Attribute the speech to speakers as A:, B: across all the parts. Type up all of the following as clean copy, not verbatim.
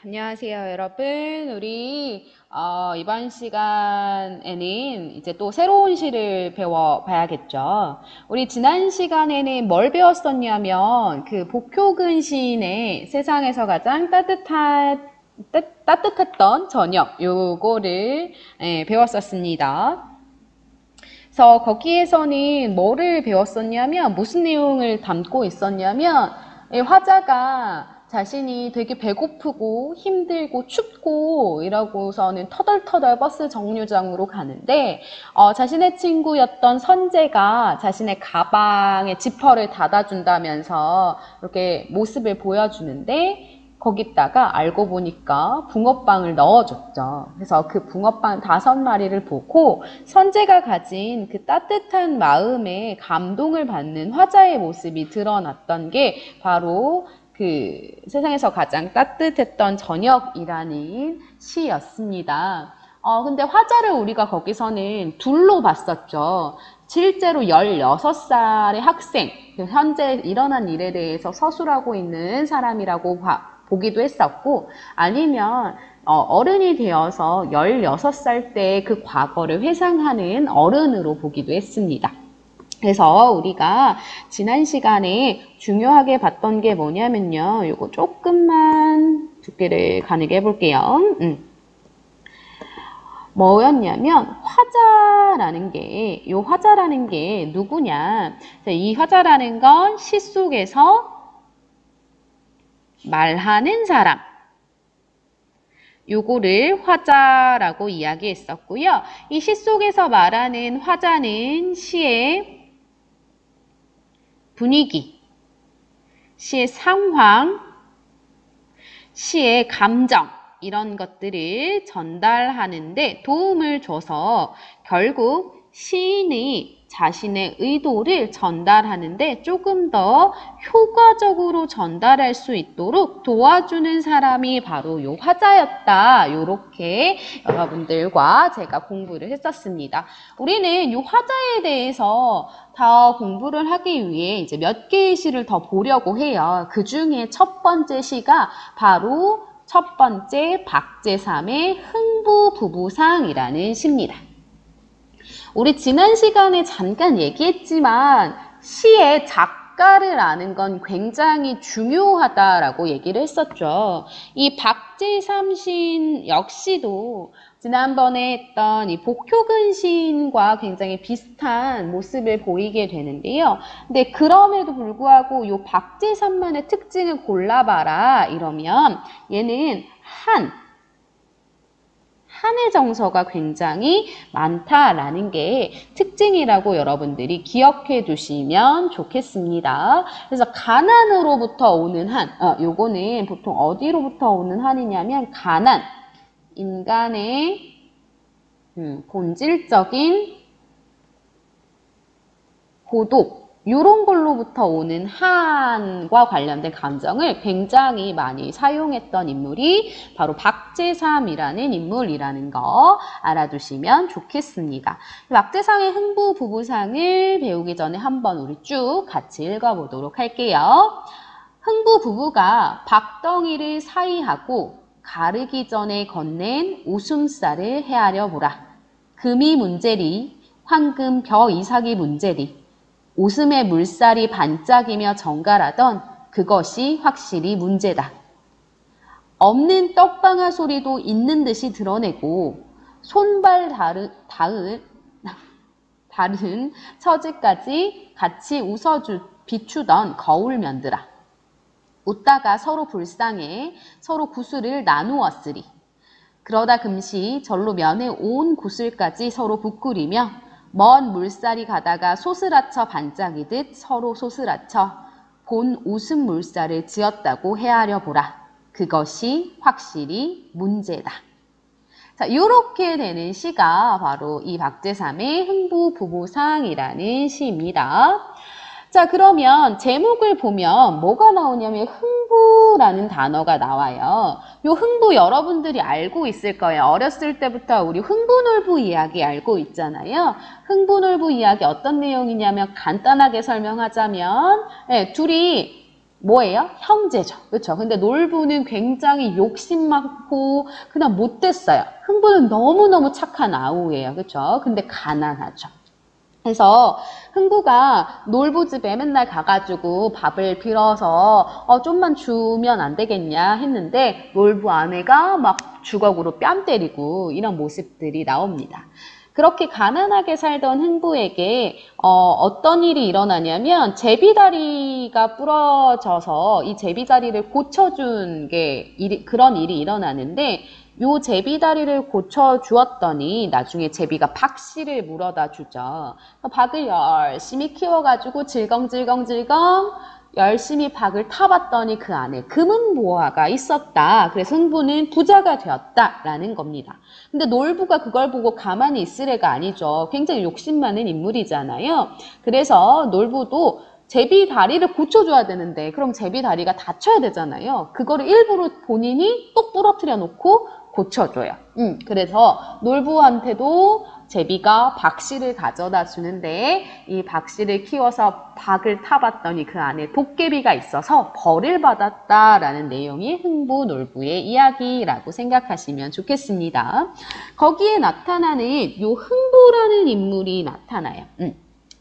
A: 안녕하세요, 여러분. 우리 이번 시간에는 이제 또 새로운 시를 배워봐야겠죠. 우리 지난 시간에는 뭘 배웠었냐면 그 복효근 시인의 세상에서 가장 따뜻했던 저녁 요거를 배웠었습니다. 그래서 거기에서는 뭐를 배웠었냐면 무슨 내용을 담고 있었냐면 이 화자가 자신이 되게 배고프고 힘들고 춥고 이러고서는 터덜터덜 버스 정류장으로 가는데 자신의 친구였던 선재가 자신의 가방에 지퍼를 닫아준다면서 이렇게 모습을 보여주는데 거기다가 알고 보니까 붕어빵을 넣어줬죠. 그래서 그 붕어빵 5마리를 보고 선재가 가진 그 따뜻한 마음에 감동을 받는 화자의 모습이 드러났던 게 바로 그 세상에서 가장 따뜻했던 저녁이라는 시였습니다. 근데 화자를 우리가 거기서는 둘로 봤었죠. 실제로 16살의 학생, 현재 일어난 일에 대해서 서술하고 있는 사람이라고 보기도 했었고, 아니면 어른이 되어서 16살 때 그 과거를 회상하는 어른으로 보기도 했습니다. 그래서 우리가 지난 시간에 중요하게 봤던 게 뭐냐면요. 이거 조금만 두께를 가늘게 해볼게요. 뭐였냐면 요 화자라는 게 누구냐. 이 화자라는 건 시 속에서 말하는 사람. 요거를 화자라고 이야기했었고요. 이 시 속에서 말하는 화자는 시의 분위기, 시의 상황, 시의 감정 이런 것들을 전달하는데 도움을 줘서 결국 시인이 자신의 의도를 전달하는데 조금 더 효과적으로 전달할 수 있도록 도와주는 사람이 바로 요 화자였다. 요렇게 여러분들과 제가 공부를 했었습니다. 우리는 요 화자에 대해서 더 공부를 하기 위해 이제 몇 개의 시를 더 보려고 해요. 그 중에 첫 번째 시가 바로 첫 번째 박제삼의 흥부부부상이라는 시입니다. 우리 지난 시간에 잠깐 얘기했지만 시의 작가를 아는 건 굉장히 중요하다라고 얘기를 했었죠. 이 박제삼 시인 역시도 지난번에 했던 이 복효근 시인과 굉장히 비슷한 모습을 보이게 되는데요. 근데 그럼에도 불구하고 이 박제삼만의 특징을 골라봐라 이러면 얘는 한의 정서가 굉장히 많다라는 게 특징이라고 여러분들이 기억해 두시면 좋겠습니다. 그래서 가난으로부터 오는 한, 요거는 보통 어디로부터 오는 한이냐면 가난, 인간의 본질적인 고독, 이런 걸로부터 오는 한과 관련된 감정을 굉장히 많이 사용했던 인물이 바로 박제삼이라는 인물이라는 거 알아두시면 좋겠습니다. 박제삼의 흥부부부상을 배우기 전에 한번 우리 쭉 같이 읽어보도록 할게요. 흥부부부가 박덩이를 사이하고 가르기 전에 건넨 웃음살을 헤아려 보라. 금이 문제리, 황금 벼 이삭이 문제리. 웃음의 물살이 반짝이며 정갈하던 그것이 확실히 문제다. 없는 떡방아 소리도 있는 듯이 드러내고 손발 다른 처지까지 같이 비추던 거울면들아. 웃다가 서로 불쌍해 서로 구슬을 나누었으리. 그러다 금시 절로 면에 온 구슬까지 서로 부꾸리며 먼 물살이 가다가 소스라쳐 반짝이듯 서로 소스라쳐 본 웃음 물살을 지었다고 헤아려 보라. 그것이 확실히 문제다. 자, 요렇게 되는 시가 바로 이 박제삼의 흥부부부상이라는 시입니다. 자, 그러면 제목을 보면 뭐가 나오냐면 흥부라는 단어가 나와요. 요 흥부 여러분들이 알고 있을 거예요. 어렸을 때부터 우리 흥부놀부 이야기 알고 있잖아요. 흥부놀부 이야기 어떤 내용이냐면 간단하게 설명하자면 둘이 뭐예요? 형제죠. 그렇죠? 근데 놀부는 굉장히 욕심 많고 그냥 못됐어요. 흥부는 너무너무 착한 아우예요. 그렇죠? 근데 가난하죠. 그래서 흥부가 놀부 집에 맨날 가가지고 밥을 빌어서 좀만 주면 안 되겠냐 했는데 놀부 아내가 막 주걱으로 뺨 때리고 이런 모습들이 나옵니다. 그렇게 가난하게 살던 흥부에게 어떤 일이 일어나냐면 제비다리가 부러져서 이 제비다리를 고쳐준 그런 일이 일어나는데 요 제비다리를 고쳐주었더니 나중에 제비가 박씨를 물어다 주죠. 박을 열심히 키워가지고 질겅질겅질겅 열심히 박을 타봤더니 그 안에 금은보화가 있었다. 그래서 흥부는 부자가 되었다라는 겁니다. 근데 놀부가 그걸 보고 가만히 있을 애가 아니죠. 굉장히 욕심 많은 인물이잖아요. 그래서 놀부도 제비 다리를 고쳐줘야 되는데 그럼 제비 다리가 다쳐야 되잖아요. 그거를 일부러 본인이 똑 부러뜨려 놓고 고쳐줘요. 그래서 놀부한테도 제비가 박씨를 가져다 주는데 이 박씨를 키워서 박을 타봤더니 그 안에 도깨비가 있어서 벌을 받았다라는 내용이 흥부 놀부의 이야기라고 생각하시면 좋겠습니다. 거기에 나타나는 요 흥부라는 인물이 나타나요.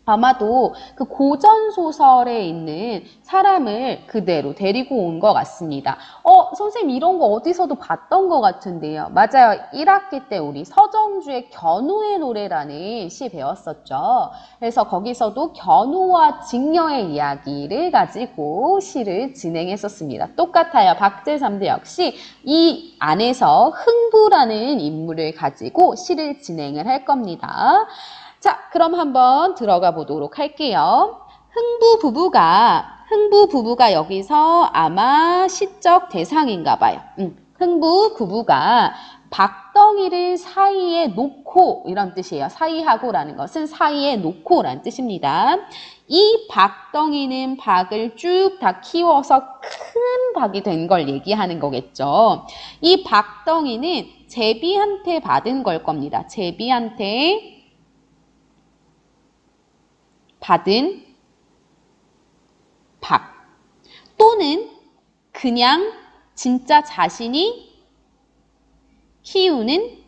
A: 아마도 그 고전 소설에 있는 사람을 그대로 데리고 온 것 같습니다. 선생님 이런 거 어디서도 봤던 것 같은데요. 맞아요. 1학기 때 우리 서정주의 견우의 노래라는 시 배웠었죠. 그래서 거기서도 견우와 직녀의 이야기를 가지고 시를 진행했었습니다. 똑같아요. 박제삼대 역시 이 안에서 흥부라는 인물을 가지고 시를 진행을 할 겁니다. 자, 그럼 한번 들어가 보도록 할게요. 흥부 부부가 여기서 아마 시적 대상인가 봐요. 흥부 부부가 박덩이를 사이에 놓고 이런 뜻이에요. 사이하고라는 것은 사이에 놓고라는 뜻입니다. 이 박덩이는 박을 쭉 다 키워서 큰 박이 된 걸 얘기하는 거겠죠. 이 박덩이는 제비한테 받은 걸 겁니다. 제비한테 받은 박 또는 그냥 진짜 자신이 키우는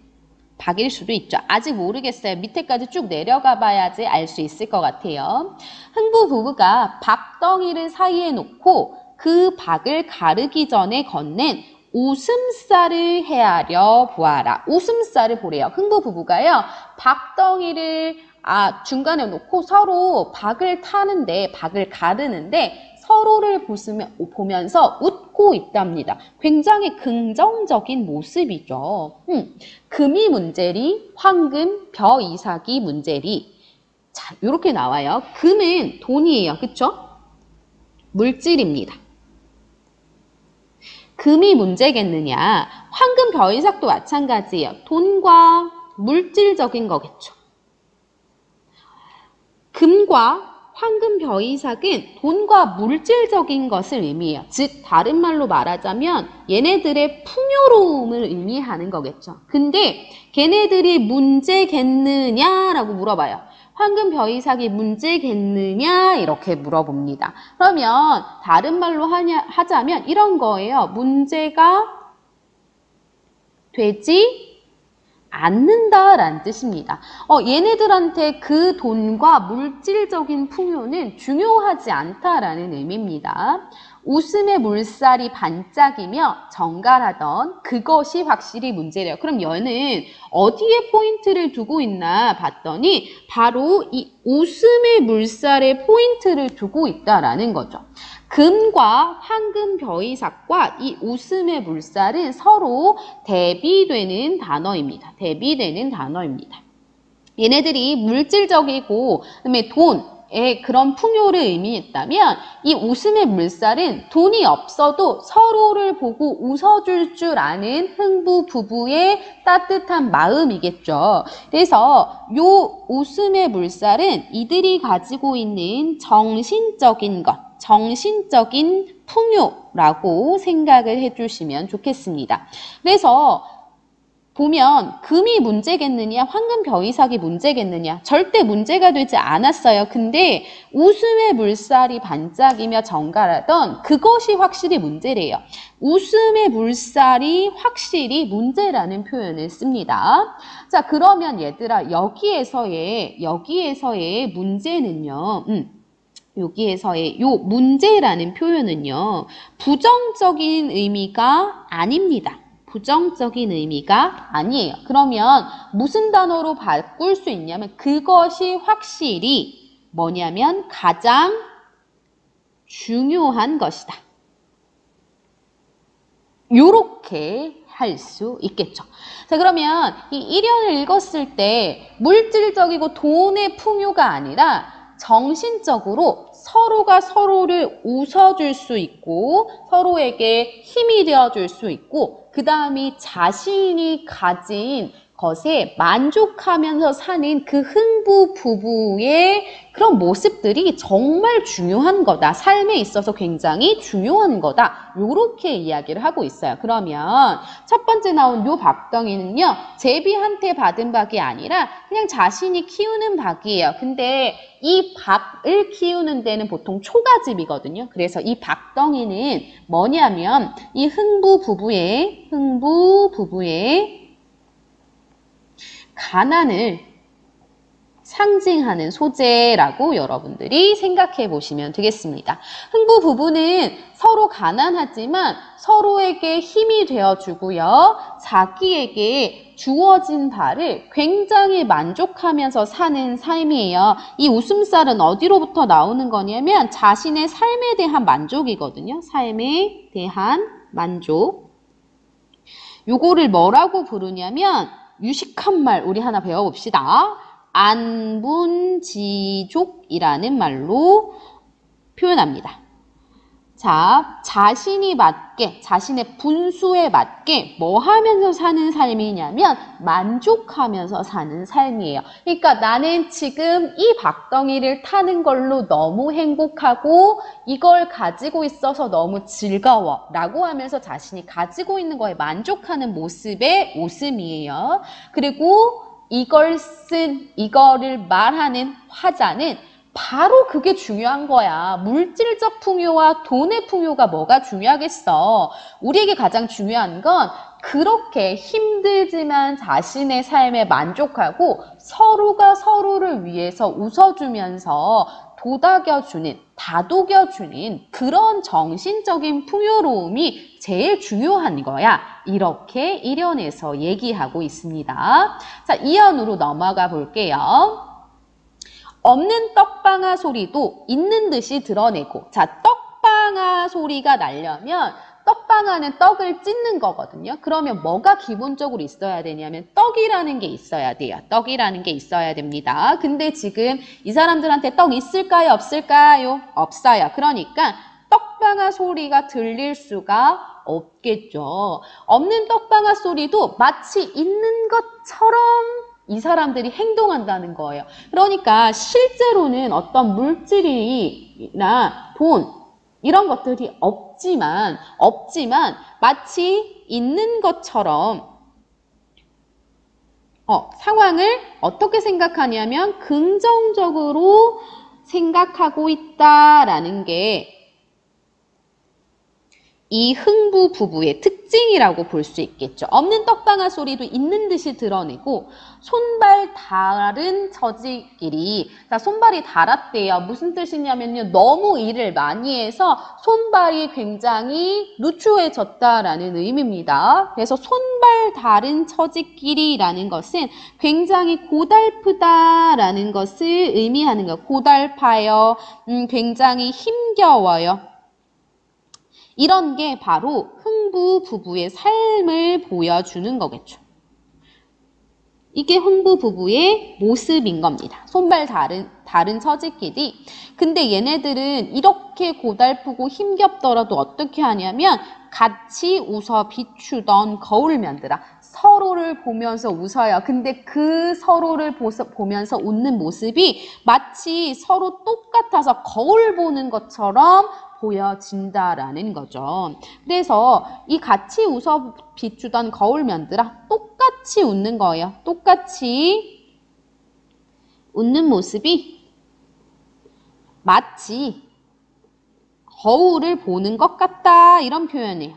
A: 박일 수도 있죠. 아직 모르겠어요. 밑에까지 쭉 내려가 봐야지 알 수 있을 것 같아요. 흥부 부부가 박덩이를 사이에 놓고 그 박을 가르기 전에 건넨 웃음살을 헤아려 보아라. 웃음살을 보래요. 흥부 부부가요. 박덩이를 중간에 놓고 서로 박을 타는데, 박을 가르는데 서로를 보면서 웃고 있답니다. 굉장히 긍정적인 모습이죠. 금이 문제리, 황금, 벼 이삭이 문제리. 자, 이렇게 나와요. 금은 돈이에요. 그쵸? 물질입니다. 금이 문제겠느냐? 황금, 벼 이삭도 마찬가지예요. 돈과 물질적인 거겠죠. 금과 황금 벼이삭은 돈과 물질적인 것을 의미해요. 즉 다른 말로 말하자면 얘네들의 풍요로움을 의미하는 거겠죠. 근데 걔네들이 문제겠느냐라고 물어봐요. 황금 벼이삭이 문제겠느냐 이렇게 물어봅니다. 그러면 다른 말로 하자면 이런 거예요. 문제가 되지 않는다라는 뜻입니다. 얘네들한테 그 돈과 물질적인 풍요는 중요하지 않다라는 의미입니다. 웃음의 물살이 반짝이며 정갈하던 그것이 확실히 문제래요. 그럼 얘는 어디에 포인트를 두고 있나 봤더니 바로 이 웃음의 물살에 포인트를 두고 있다라는 거죠. 금과 황금 벼이삭과 이 웃음의 물살은 서로 대비되는 단어입니다. 대비되는 단어입니다. 얘네들이 물질적이고 그다음에 돈의 그런 풍요를 의미했다면 이 웃음의 물살은 돈이 없어도 서로를 보고 웃어줄 줄 아는 흥부 부부의 따뜻한 마음이겠죠. 그래서 요 웃음의 물살은 이들이 가지고 있는 정신적인 것, 정신적인 풍요라고 생각을 해주시면 좋겠습니다. 그래서 보면 금이 문제겠느냐, 황금 벼이삭이 문제겠느냐, 절대 문제가 되지 않았어요. 근데 웃음의 물살이 반짝이며 정갈하던 그것이 확실히 문제래요. 웃음의 물살이 확실히 문제라는 표현을 씁니다. 자, 그러면 얘들아, 여기에서의 문제는요, 여기에서의 요 문제라는 표현은요, 부정적인 의미가 아닙니다. 부정적인 의미가 아니에요. 그러면 무슨 단어로 바꿀 수 있냐면 그것이 확실히 뭐냐면 가장 중요한 것이다. 요렇게 할 수 있겠죠. 자, 그러면 이 1연을 읽었을 때 물질적이고 돈의 풍요가 아니라 정신적으로 서로가 서로를 웃어줄 수 있고 서로에게 힘이 되어줄 수 있고 그 다음이 자신이 가진 것에 만족하면서 사는 그 흥부 부부의 그런 모습들이 정말 중요한 거다. 삶에 있어서 굉장히 중요한 거다. 요렇게 이야기를 하고 있어요. 그러면 첫 번째 나온 요 박덩이는요. 제비한테 받은 박이 아니라 그냥 자신이 키우는 박이에요. 근데 이 박을 키우는 데는 보통 초가집이거든요. 그래서 이 박덩이는 뭐냐면 이 흥부 부부의 가난을 상징하는 소재라고 여러분들이 생각해 보시면 되겠습니다. 흥부 부부는 서로 가난하지만 서로에게 힘이 되어주고요. 자기에게 주어진 바를 굉장히 만족하면서 사는 삶이에요. 이 웃음살은 어디로부터 나오는 거냐면 자신의 삶에 대한 만족이거든요. 삶에 대한 만족. 요거를 뭐라고 부르냐면 유식한 말 우리 하나 배워봅시다. 안분지족이라는 말로 표현합니다. 자, 자신이 맞게, 자신의 분수에 맞게 뭐 하면서 사는 삶이냐면 만족하면서 사는 삶이에요. 그러니까 나는 지금 이 박덩이를 타는 걸로 너무 행복하고 이걸 가지고 있어서 너무 즐거워 라고 하면서 자신이 가지고 있는 거에 만족하는 모습의 웃음이에요. 그리고 이거를 말하는 화자는 바로 그게 중요한 거야. 물질적 풍요와 돈의 풍요가 뭐가 중요하겠어. 우리에게 가장 중요한 건 그렇게 힘들지만 자신의 삶에 만족하고 서로가 서로를 위해서 웃어주면서 다독여주는 그런 정신적인 풍요로움이 제일 중요한 거야. 이렇게 1연에서 얘기하고 있습니다. 자, 2연으로 넘어가 볼게요. 없는 떡방아 소리도 있는 듯이 드러내고, 자, 떡방아 소리가 나려면 떡방아는 떡을 찢는 거거든요. 그러면 뭐가 기본적으로 있어야 되냐면 떡이라는 게 있어야 돼요. 떡이라는 게 있어야 됩니다. 근데 지금 이 사람들한테 떡 있을까요? 없을까요? 없어요. 그러니까 떡방아 소리가 들릴 수가 없겠죠. 없는 떡방아 소리도 마치 있는 것처럼 이 사람들이 행동한다는 거예요. 그러니까 실제로는 어떤 물질이나 돈 이런 것들이 없지만 마치 있는 것처럼 상황을 어떻게 생각하냐면 긍정적으로 생각하고 있다라는 게 이 흥부 부부의 특징이라고 볼 수 있겠죠. 없는 떡방아 소리도 있는 듯이 드러내고 손발 다른 처지끼리, 자, 손발이 닳았대요. 무슨 뜻이냐면요. 너무 일을 많이 해서 손발이 굉장히 누추해졌다라는 의미입니다. 그래서 손발 다른 처지끼리라는 것은 굉장히 고달프다라는 것을 의미하는 거예요. 고달파요. 굉장히 힘겨워요. 이런 게 바로 흥부 부부의 삶을 보여주는 거겠죠. 이게 흥부 부부의 모습인 겁니다. 손발 다른 처지끼리. 근데 얘네들은 이렇게 고달프고 힘겹더라도 어떻게 하냐면 같이 웃어 비추던 거울면들아. 서로를 보면서 웃어요. 근데 그 서로를 보면서 웃는 모습이 마치 서로 똑같아서 거울 보는 것처럼 보여진다라는 거죠. 그래서 이 같이 웃어 비추던 거울면들아 똑같이 웃는 거예요. 똑같이 웃는 모습이 마치 거울을 보는 것 같다 이런 표현이에요.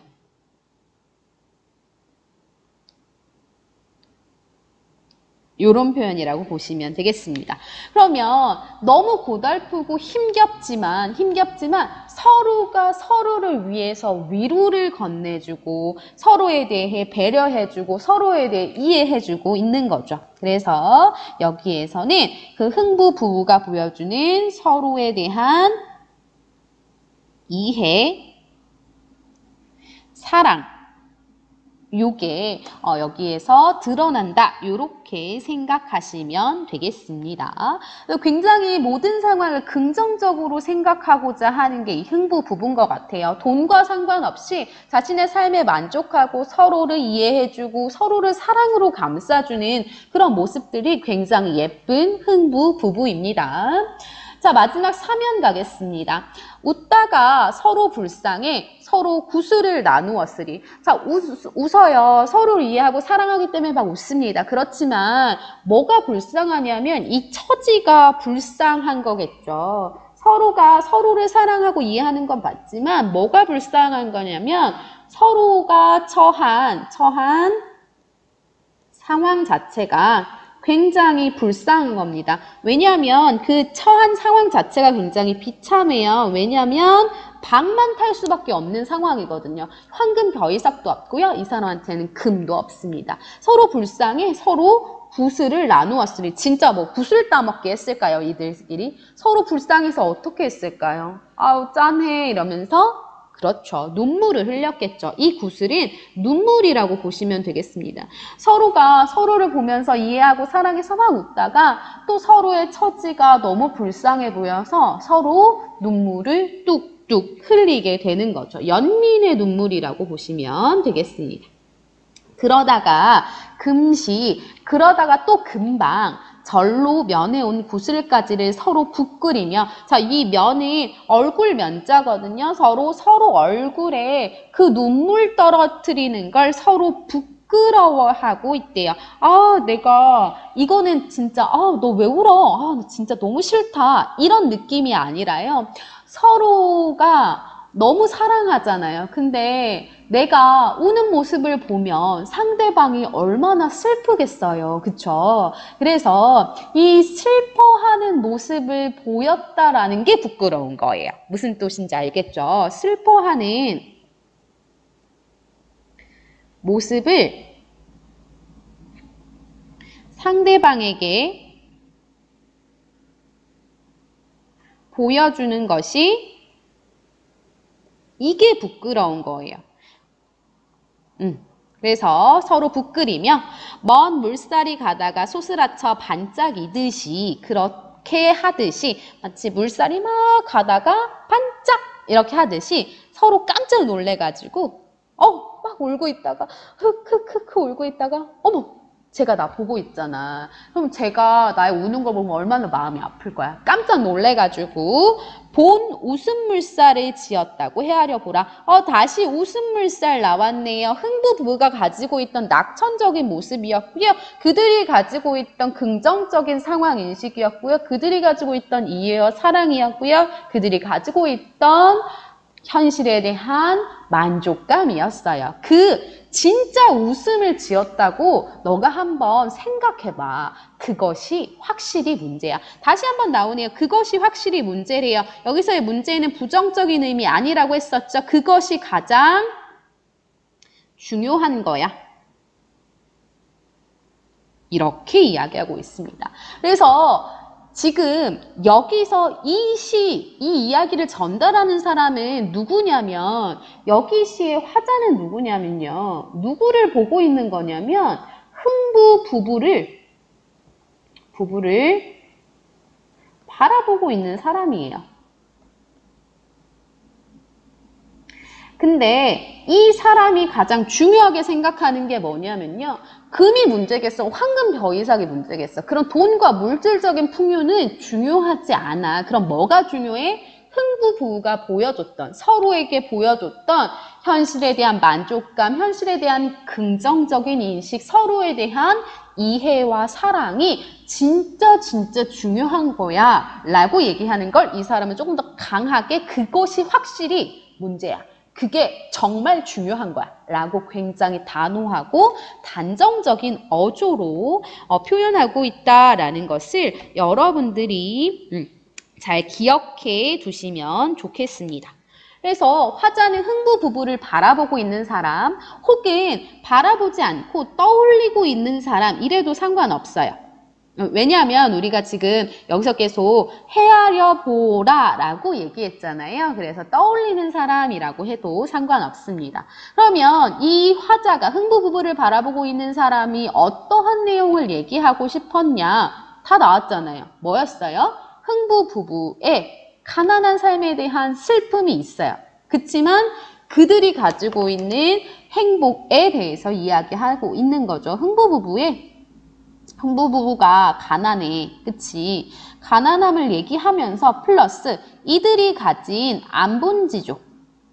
A: 이런 표현이라고 보시면 되겠습니다. 그러면 너무 고달프고 힘겹지만 서로가 서로를 위해서 위로를 건네주고 서로에 대해 배려해주고 서로에 대해 이해해주고 있는 거죠. 그래서 여기에서는 그 흥부 부부가 보여주는 서로에 대한 이해, 사랑, 요게 여기에서 드러난다. 이렇게 생각하시면 되겠습니다. 굉장히 모든 상황을 긍정적으로 생각하고자 하는 게 이 흥부 부부인 것 같아요. 돈과 상관없이 자신의 삶에 만족하고 서로를 이해해주고 서로를 사랑으로 감싸주는 그런 모습들이 굉장히 예쁜 흥부 부부입니다. 자, 마지막 사면 가겠습니다. 웃다가 서로 불쌍해 서로 구슬을 나누었으리. 자, 웃어요. 서로를 이해하고 사랑하기 때문에 막 웃습니다. 그렇지만 뭐가 불쌍하냐면 이 처지가 불쌍한 거겠죠. 서로가 서로를 사랑하고 이해하는 건 맞지만 뭐가 불쌍한 거냐면 서로가 처한 상황 자체가 굉장히 불쌍한 겁니다. 왜냐하면 그 처한 상황 자체가 굉장히 비참해요. 왜냐하면 방만 탈 수밖에 없는 상황이거든요. 황금 벼이삭도 없고요. 이 사람한테는 금도 없습니다. 서로 불쌍해 서로 구슬을 나누었으니 진짜 뭐 구슬 따먹게 했을까요? 이들끼리? 서로 불쌍해서 어떻게 했을까요? 아우 짠해 이러면서 그렇죠. 눈물을 흘렸겠죠. 이 구슬은 눈물이라고 보시면 되겠습니다. 서로가 서로를 보면서 이해하고 사랑해서 막 웃다가 또 서로의 처지가 너무 불쌍해 보여서 서로 눈물을 뚝뚝 흘리게 되는 거죠. 연민의 눈물이라고 보시면 되겠습니다. 그러다가 또 금방 절로 면에 온 구슬가지를 서로 부끄리며 자, 이 면은 얼굴 면자거든요. 서로 얼굴에 그 눈물 떨어뜨리는 걸 서로 부끄러워하고 있대요. 아, 내가 이거는 진짜 너 왜 울어? 나 진짜 너무 싫다. 이런 느낌이 아니라요. 서로가 너무 사랑하잖아요. 근데 내가 우는 모습을 보면 상대방이 얼마나 슬프겠어요. 그쵸? 그래서 이 슬퍼하는 모습을 보였다라는 게 부끄러운 거예요. 무슨 뜻인지 알겠죠? 슬퍼하는 모습을 상대방에게 보여주는 것이 이게 부끄러운 거예요. 그래서 서로 부끄리며 먼 물살이 가다가 소스라쳐 반짝이듯이 그렇게 하듯이 마치 물살이 막 가다가 반짝 이렇게 하듯이 서로 깜짝 놀래가지고 막 울고 있다가 흑흑흑 울고 있다가 어머 쟤가 나 보고 있잖아. 그럼 쟤가 나의 우는 걸 보면 얼마나 마음이 아플 거야. 깜짝 놀래가지고 본 웃음물살을 지었다고 헤아려 보라. 다시 웃음물살 나왔네요. 흥부 부부가 가지고 있던 낙천적인 모습이었고요. 그들이 가지고 있던 긍정적인 상황 인식이었고요. 그들이 가지고 있던 이해와 사랑이었고요. 그들이 가지고 있던 현실에 대한 만족감이었어요. 그 진짜 웃음을 지었다고 너가 한번 생각해봐. 그것이 확실히 문제야. 다시 한번 나오네요. 그것이 확실히 문제래요. 여기서의 문제는 부정적인 의미 아니라고 했었죠. 그것이 가장 중요한 거야. 이렇게 이야기하고 있습니다. 그래서 지금 여기서 이 이야기를 전달하는 사람은 누구냐면 여기 시의 화자는 누구냐면요. 누구를 보고 있는 거냐면 흥부 부부를 바라보고 있는 사람이에요. 근데 이 사람이 가장 중요하게 생각하는 게 뭐냐면요. 금이 문제겠어? 황금 벼이삭이 문제겠어? 그런 돈과 물질적인 풍요는 중요하지 않아. 그럼 뭐가 중요해? 흥부 부부가 보여줬던, 서로에게 보여줬던 현실에 대한 만족감, 현실에 대한 긍정적인 인식, 서로에 대한 이해와 사랑이 진짜 중요한 거야 라고 얘기하는 걸 이 사람은 조금 더 강하게 그것이 확실히 문제야. 그게 정말 중요한 거야 라고 굉장히 단호하고 단정적인 어조로 표현하고 있다라는 것을 여러분들이 잘 기억해 두시면 좋겠습니다. 그래서 화자는 흥부 부부를 바라보고 있는 사람 혹은 바라보지 않고 떠올리고 있는 사람 이래도 상관없어요. 왜냐하면 우리가 지금 여기서 계속 헤아려 보라 라고 얘기했잖아요. 그래서 떠올리는 사람이라고 해도 상관없습니다. 그러면 이 화자가 흥부 부부를 바라보고 있는 사람이 어떠한 내용을 얘기하고 싶었냐 다 나왔잖아요. 뭐였어요? 흥부 부부의 가난한 삶에 대한 슬픔이 있어요. 그치만 그들이 가지고 있는 행복에 대해서 이야기하고 있는 거죠. 흥부 부부가 가난해. 그치? 가난함을 얘기하면서 플러스 이들이 가진 안본지족,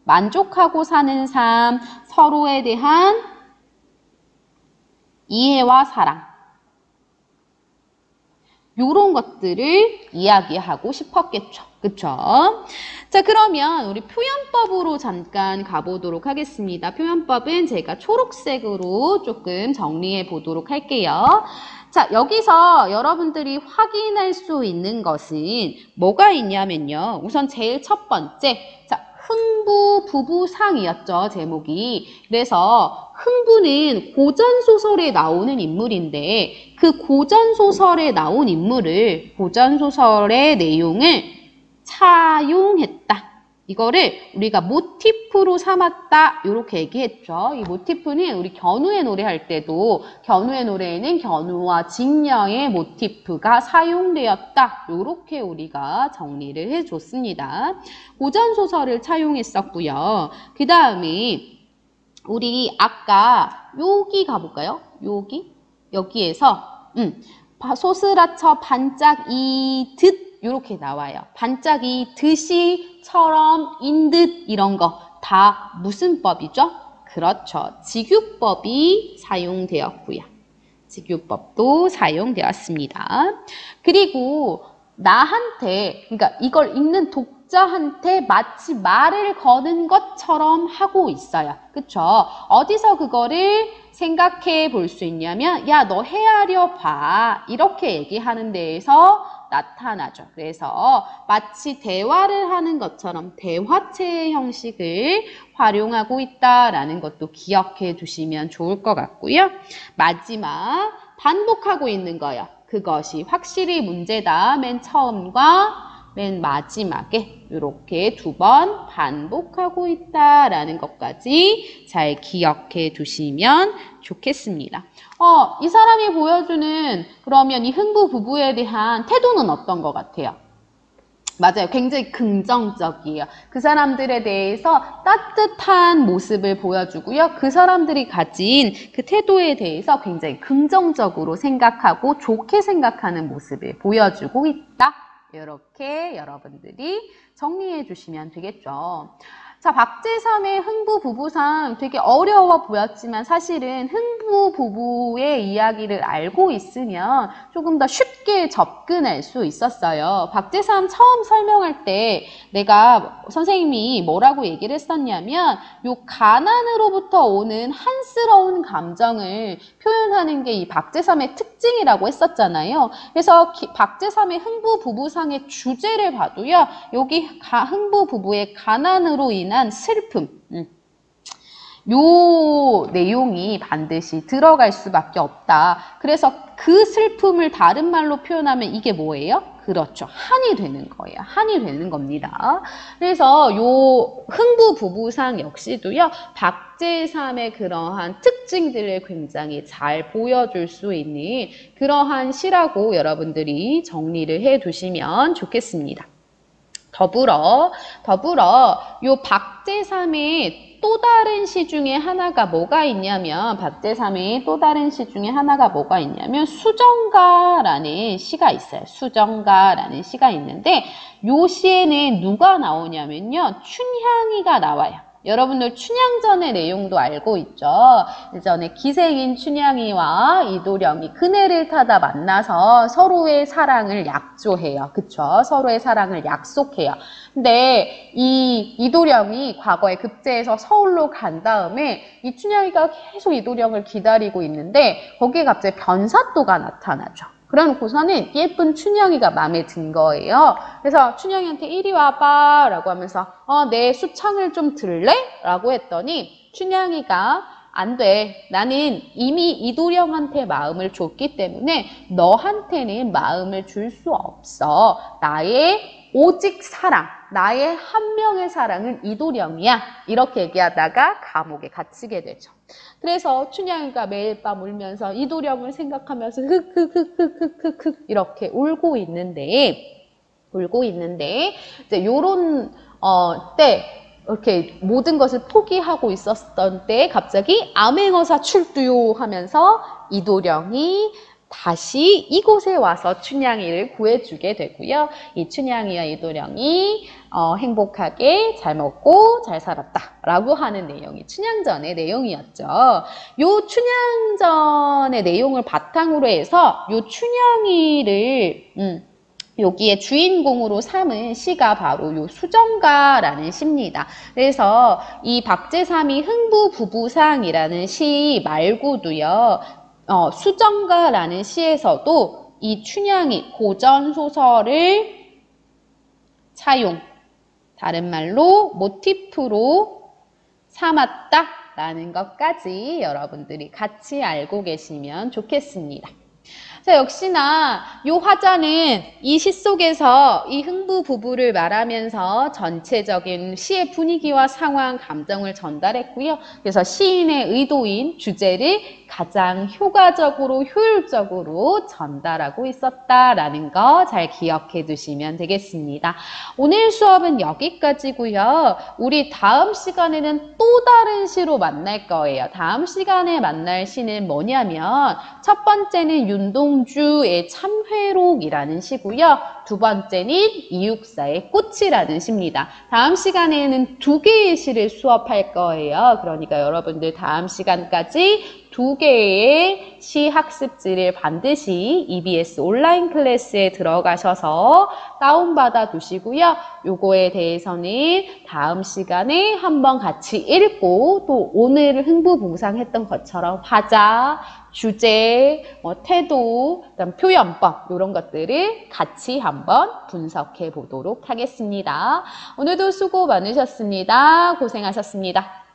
A: 만족하고 사는 삶, 서로에 대한 이해와 사랑. 요런 것들을 이야기하고 싶었겠죠. 그쵸? 자, 그러면 우리 표현법으로 잠깐 가보도록 하겠습니다. 표현법은 제가 초록색으로 조금 정리해 보도록 할게요. 자, 여기서 여러분들이 확인할 수 있는 것은 뭐가 있냐면요. 우선 제일 첫 번째, 자, 흥부 부부상이었죠, 제목이. 그래서 흥부는 고전소설에 나오는 인물인데 그 고전소설에 나온 인물을, 고전소설의 내용을 차용했다. 이거를 우리가 모티프로 삼았다 이렇게 얘기했죠. 이 모티프는 우리 견우의 노래 할 때도 견우의 노래에는 견우와 직녀의 모티프가 사용되었다. 이렇게 우리가 정리를 해줬습니다. 고전소설을 차용했었고요. 그 다음에 우리 아까 여기 가볼까요? 여기에서 소스라쳐 반짝이듯 이렇게 나와요. 반짝이듯이, 처럼, 인듯 이런 거 다 무슨 법이죠? 그렇죠. 직유법이 사용되었고요. 직유법도 사용되었습니다. 그리고 나한테, 그러니까 이걸 읽는 독자한테 마치 말을 거는 것처럼 하고 있어요. 그쵸? 어디서 그거를 생각해 볼 수 있냐면, 야, 너 헤아려 봐. 이렇게 얘기하는 데에서 나타나죠. 그래서 마치 대화를 하는 것처럼 대화체의 형식을 활용하고 있다라는 것도 기억해 두시면 좋을 것 같고요. 마지막, 반복하고 있는 거예요. 그것이 확실히 문제다. 맨 처음과 맨 마지막에 이렇게 2번 반복하고 있다라는 것까지 잘 기억해 두시면 좋겠습니다. 이 사람이 보여주는 그러면 이 흥부 부부에 대한 태도는 어떤 것 같아요? 맞아요. 굉장히 긍정적이에요. 그 사람들에 대해서 따뜻한 모습을 보여주고요. 그 사람들이 가진 그 태도에 대해서 굉장히 긍정적으로 생각하고 좋게 생각하는 모습을 보여주고 있다. 이렇게 여러분들이 정리해 주시면 되겠죠. 자, 박제삼의 흥부 부부상 되게 어려워 보였지만 사실은 흥부 부부의 이야기를 알고 있으면 조금 더 쉽게 접근할 수 있었어요. 박제삼 처음 설명할 때 내가 선생님이 뭐라고 얘기를 했었냐면 요 가난으로부터 오는 한스러운 감정을 표현하는 게 이 박제삼의 특징이라고 했었잖아요. 그래서 박제삼의 흥부 부부상의 주제를 봐도요. 여기 흥부 부부의 가난으로 인한 슬픔, 요 내용이 반드시 들어갈 수밖에 없다. 그래서 그 슬픔을 다른 말로 표현하면 이게 뭐예요? 그렇죠. 한이 되는 거예요. 한이 되는 겁니다. 그래서 요 흥부 부부상 역시도요. 박제삼의 그러한 특징들을 굉장히 잘 보여줄 수 있는 그러한 시라고 여러분들이 정리를 해 두시면 좋겠습니다. 더불어 요 박제삼의 또 다른 시 중에 하나가 뭐가 있냐면 박제삼의 또 다른 시 중에 하나가 뭐가 있냐면 수정가라는 시가 있어요. 수정가라는 시가 있는데 요 시에는 누가 나오냐면요. 춘향이가 나와요. 여러분들 춘향전의 내용도 알고 있죠. 예전에 기생인 춘향이와 이도령이 그네를 타다 만나서 서로의 사랑을 약조해요. 그쵸? 서로의 사랑을 약속해요. 근데 이 이도령이 과거에 급제해서 서울로 간 다음에 이 춘향이가 계속 이도령을 기다리고 있는데 거기에 갑자기 변사또가 나타나죠. 그래놓고서는 예쁜 춘향이가 마음에 든 거예요. 그래서 춘향이한테 이리 와봐 라고 하면서 내 수창을 좀 들래? 라고 했더니 춘향이가 안 돼. 나는 이미 이도령한테 마음을 줬기 때문에 너한테는 마음을 줄 수 없어. 나의 오직 사랑, 나의 한 명의 사랑은 이도령이야. 이렇게 얘기하다가 감옥에 gat히게 되죠. 그래서 춘향이가 매일 밤 울면서 이도령을 생각하면서 흑흑흑흑흑흑 이렇게 울고 있는데 이제 요런 때 이렇게 모든 것을 포기하고 있었던 때에 갑자기 암행어사 출두요 하면서 이도령이 다시 이곳에 와서 춘향이를 구해주게 되고요. 이 춘향이와 이도령이 행복하게 잘 먹고 잘 살았다라고 하는 내용이 춘향전의 내용이었죠. 요 춘향전의 내용을 바탕으로 해서 요 춘향이를 여기에 주인공으로 삼은 시가 바로 요 수정가라는 시입니다. 그래서 이 박제삼이 흥부부부상이라는 시 말고도요. 수정가라는 시에서도 이 춘향이 고전소설을 차용, 다른 말로 모티프로 삼았다라는 것까지 여러분들이 같이 알고 계시면 좋겠습니다. 자, 역시나 이 화자는 이 시 속에서 이 흥부 부부를 말하면서 전체적인 시의 분위기와 상황, 감정을 전달했고요. 그래서 시인의 의도인 주제를 가장 효과적으로, 효율적으로 전달하고 있었다라는 거 잘 기억해 두시면 되겠습니다. 오늘 수업은 여기까지고요. 우리 다음 시간에는 또 다른 시로 만날 거예요. 다음 시간에 만날 시는 뭐냐면 첫 번째는 윤동주의 참회록이라는 시고요. 두 번째는 이육사의 꽃이라는 시입니다. 다음 시간에는 두 개의 시를 수업할 거예요. 그러니까 여러분들 다음 시간까지 두 개의 시 학습지를 반드시 EBS 온라인 클래스에 들어가셔서 다운받아 두시고요. 요거에 대해서는 다음 시간에 한번 같이 읽고 또 오늘 흥부붕상했던 것처럼 화자, 주제, 태도, 그다음 표현법 이런 것들을 같이 한번 분석해 보도록 하겠습니다. 오늘도 수고 많으셨습니다. 고생하셨습니다.